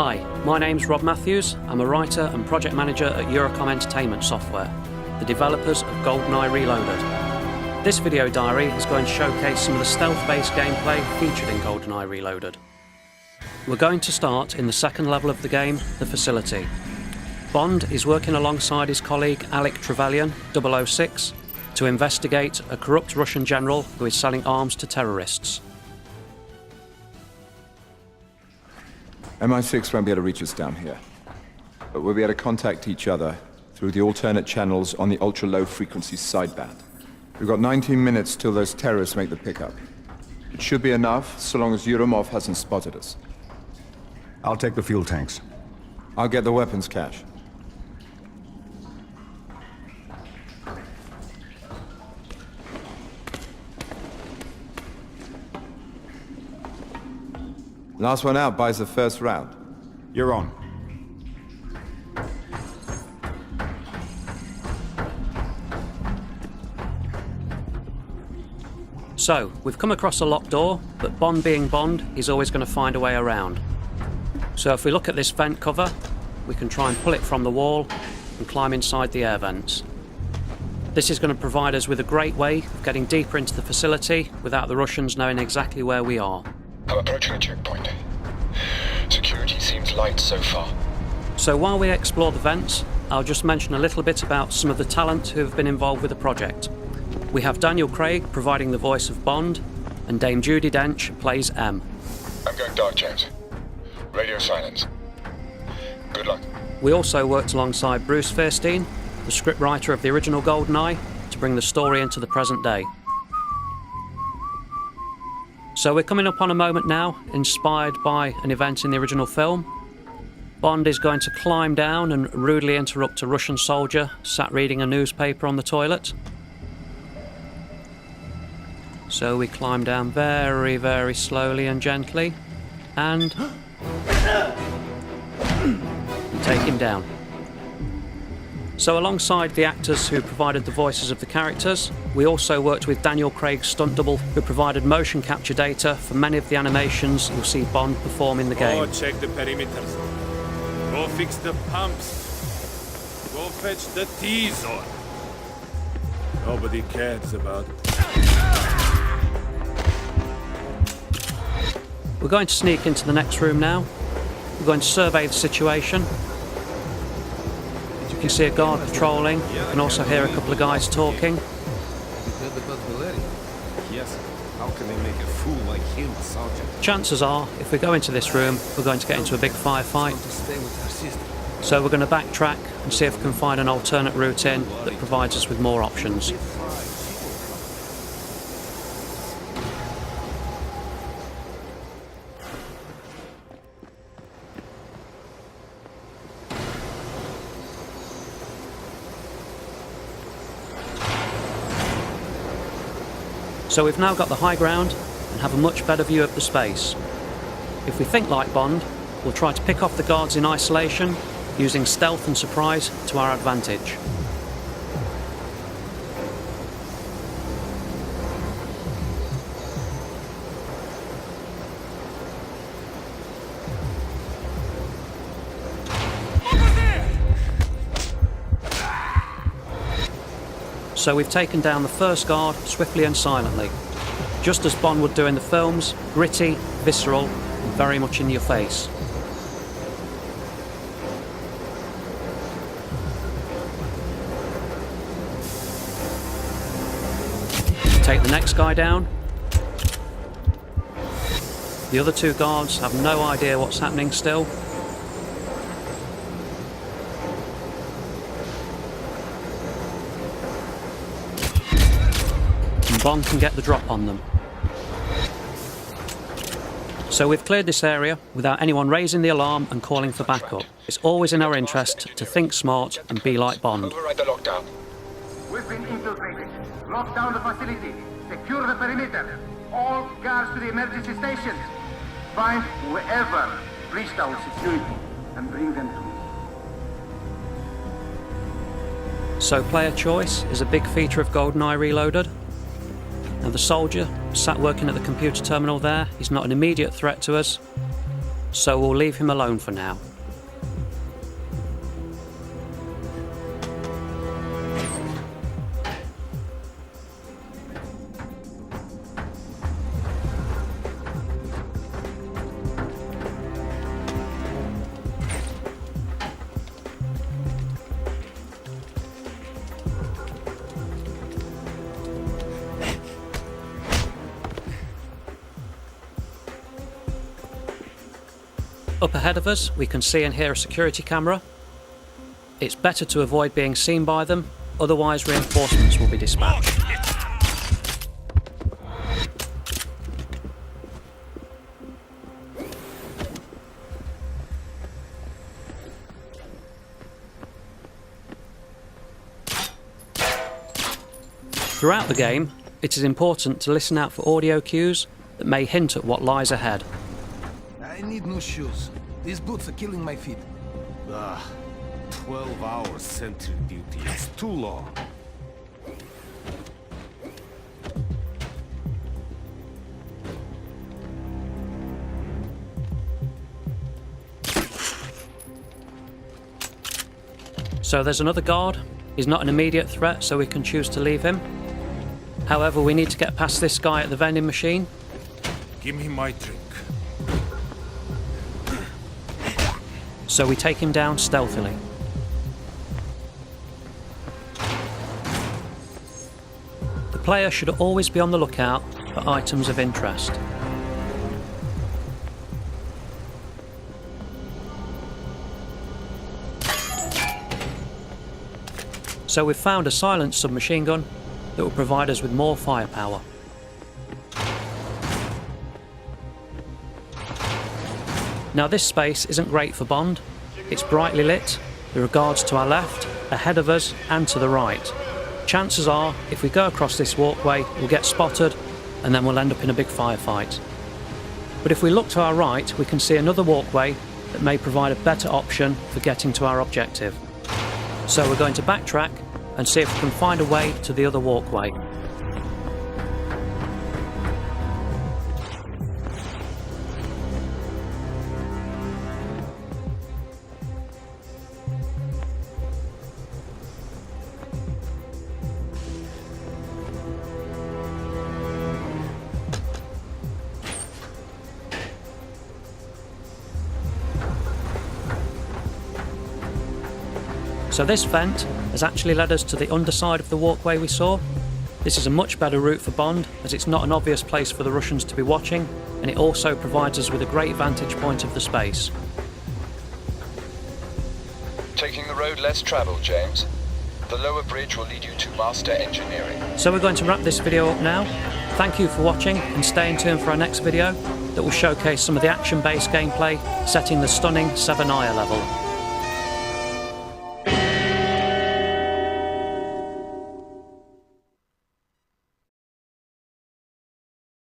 Hi, my name's Rob Matthews. I'm a writer and project manager at Eurocom Entertainment Software, the developers of GoldenEye Reloaded. This video diary is going to showcase some of the stealth-based gameplay featured in GoldenEye Reloaded. We're going to start in the second level of the game, The Facility. Bond is working alongside his colleague Alec Trevelyan, 006, to investigate a corrupt Russian general who is selling arms to terrorists. MI6 won't be able to reach us down here, but we'll be able to contact each other through the alternate channels on the ultra-low frequency sideband. We've got 19 minutes till those terrorists make the pickup. It should be enough, so long as Eurocom hasn't spotted us. I'll take the fuel tanks. I'll get the weapons cache. Last one out buys the first round. You're on. So, we've come across a locked door, but Bond being Bond, he's always going to find a way around. So if we look at this vent cover, we can try and pull it from the wall and climb inside the air vents. This is going to provide us with a great way of getting deeper into the facility without the Russians knowing exactly where we are. I'm approaching a checkpoint. Security seems light so far. So while we explore the vents, I'll just mention a little bit about some of the talent who have been involved with the project. We have Daniel Craig providing the voice of Bond, and Dame Judi Dench plays M. I'm going dark, James. Radio silence. Good luck. We also worked alongside Bruce Fairstein, the scriptwriter of the original GoldenEye, to bring the story into the present day. So we're coming up on a moment now, inspired by an event in the original film. Bond is going to climb down and rudely interrupt a Russian soldier sat reading a newspaper on the toilet. So we climb down very, very slowly and gently, and take him down. So alongside the actors who provided the voices of the characters, we also worked with Daniel Craig's stunt double, who provided motion capture data for many of the animations you'll see Bond perform in the game. Go check the perimeters. Go fix the pumps. Go fetch the T-zone. Nobody cares about it. We're going to sneak into the next room now. We're going to survey the situation. You can see a guard patrolling. You can also hear a couple of guys talking. Yes. How can they make a fool like him a sergeant? Chances are, if we go into this room, we're going to get into a big firefight. So we're going to backtrack and see if we can find an alternate route in that provides us with more options. So we've now got the high ground and have a much better view of the space. If we think like Bond, we'll try to pick off the guards in isolation, using stealth and surprise to our advantage. So we've taken down the first guard swiftly and silently, just as Bond would do in the films, gritty, visceral, and very much in your face. Take the next guy down. The other two guards have no idea what's happening still. Bond can get the drop on them. So we've cleared this area without anyone raising the alarm and calling for backup. It's always in our interest to think smart and be like Bond. Override the lockdown. We've been infiltrated. Lock down the facility. Secure the perimeter. All guards to the emergency stations. Find whoever breached our security and bring them to me. So player choice is a big feature of GoldenEye Reloaded. Now the soldier sat working at the computer terminal there, he's not an immediate threat to us, so we'll leave him alone for now. Up ahead of us, we can see and hear a security camera. It's better to avoid being seen by them, otherwise reinforcements will be dispatched. Throughout the game, it is important to listen out for audio cues that may hint at what lies ahead. I need new shoes. These boots are killing my feet. 12 hours sentry duty. It's too long. So there's another guard. He's not an immediate threat, so we can choose to leave him. However, we need to get past this guy at the vending machine. Give me my drink. So we take him down stealthily. The player should always be on the lookout for items of interest. So we've found a silenced submachine gun that will provide us with more firepower. Now this space isn't great for Bond. It's brightly lit. There are guards to our left, ahead of us and to the right. Chances are, if we go across this walkway, we'll get spotted and then we'll end up in a big firefight. But if we look to our right, we can see another walkway that may provide a better option for getting to our objective. So we're going to backtrack and see if we can find a way to the other walkway. So this vent has actually led us to the underside of the walkway we saw. This is a much better route for Bond, as it's not an obvious place for the Russians to be watching, and it also provides us with a great vantage point of the space. Taking the road less travelled, James. The lower bridge will lead you to Master Engineering. So we're going to wrap this video up now. Thank you for watching, and stay in tune for our next video that will showcase some of the action-based gameplay set in the stunning 7 level.